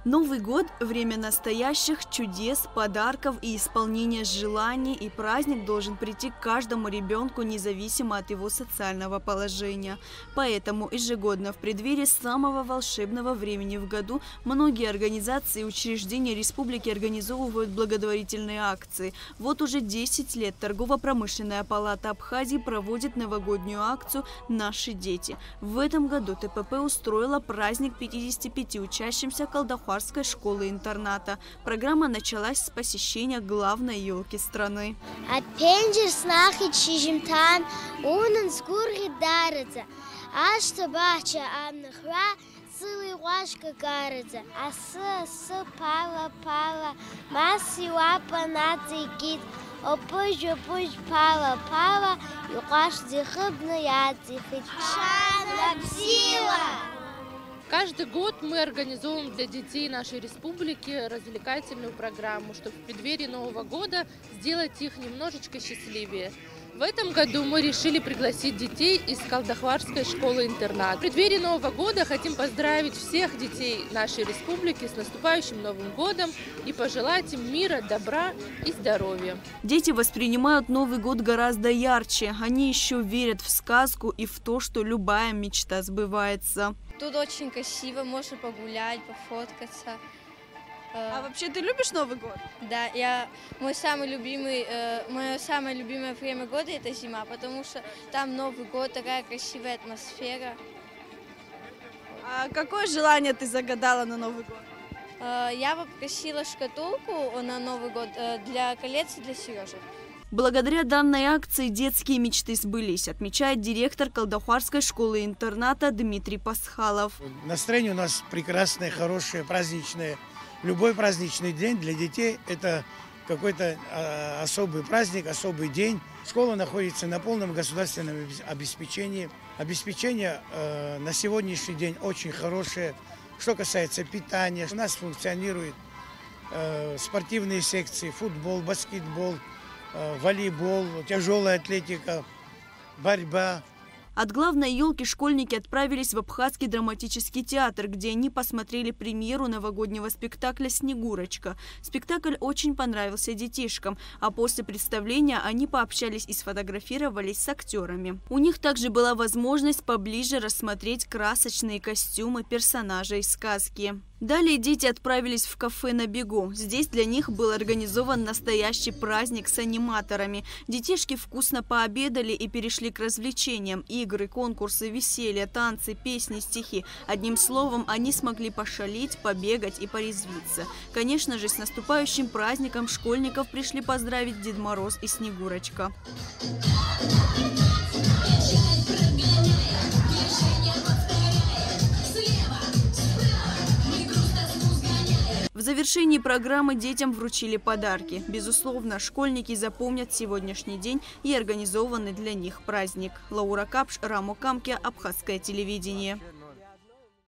Новый год – время настоящих чудес, подарков и исполнения желаний, и праздник должен прийти к каждому ребенку, независимо от его социального положения. Поэтому ежегодно в преддверии самого волшебного времени в году многие организации и учреждения республики организовывают благотворительные акции. Вот уже 10 лет Торгово-промышленная палата Абхазии проводит новогоднюю акцию «Наши дети». В этом году ТПП устроила праздник 55 учащимся Калдахарской школы-интерната. Программа началась с посещения главной елки страны. Каждый год мы организуем для детей нашей республики развлекательную программу, чтобы в преддверии Нового года сделать их немножечко счастливее. В этом году мы решили пригласить детей из Калдахарской школы-интерната. В преддверии Нового года хотим поздравить всех детей нашей республики с наступающим Новым годом и пожелать им мира, добра и здоровья. Дети воспринимают Новый год гораздо ярче. Они еще верят в сказку и в то, что любая мечта сбывается. Тут очень красиво, можно погулять, пофоткаться. А вообще ты любишь Новый год? Да, мое самое любимое время года – это зима, потому что там Новый год, такая красивая атмосфера. А какое желание ты загадала на Новый год? Я попросила шкатулку на Новый год для колец и для сережек. Благодаря данной акции детские мечты сбылись, отмечает директор Калдахарской школы-интерната Дмитрий Пасхалов. Настроение у нас прекрасное, хорошее, праздничное. Любой праздничный день для детей – это какой-то особый праздник, особый день. Школа находится на полном государственном обеспечении. Обеспечение на сегодняшний день очень хорошее. Что касается питания, у нас функционируют спортивные секции, футбол, баскетбол, волейбол, тяжелая атлетика, борьба. От главной елки школьники отправились в Абхазский драматический театр, где они посмотрели премьеру новогоднего спектакля «Снегурочка». Спектакль очень понравился детишкам, а после представления они пообщались и сфотографировались с актерами. У них также была возможность поближе рассмотреть красочные костюмы персонажей сказки. Далее дети отправились в кафе «На бегу». Здесь для них был организован настоящий праздник с аниматорами. Детишки вкусно пообедали и перешли к развлечениям. Игры, конкурсы, веселье, танцы, песни, стихи. Одним словом, они смогли пошалить, побегать и порезвиться. Конечно же, с наступающим праздником школьников пришли поздравить Дед Мороз и Снегурочка. В завершении программы детям вручили подарки. Безусловно, школьники запомнят сегодняшний день и организованный для них праздник. Лаура Капш, Рамо Камке, Абхазское телевидение.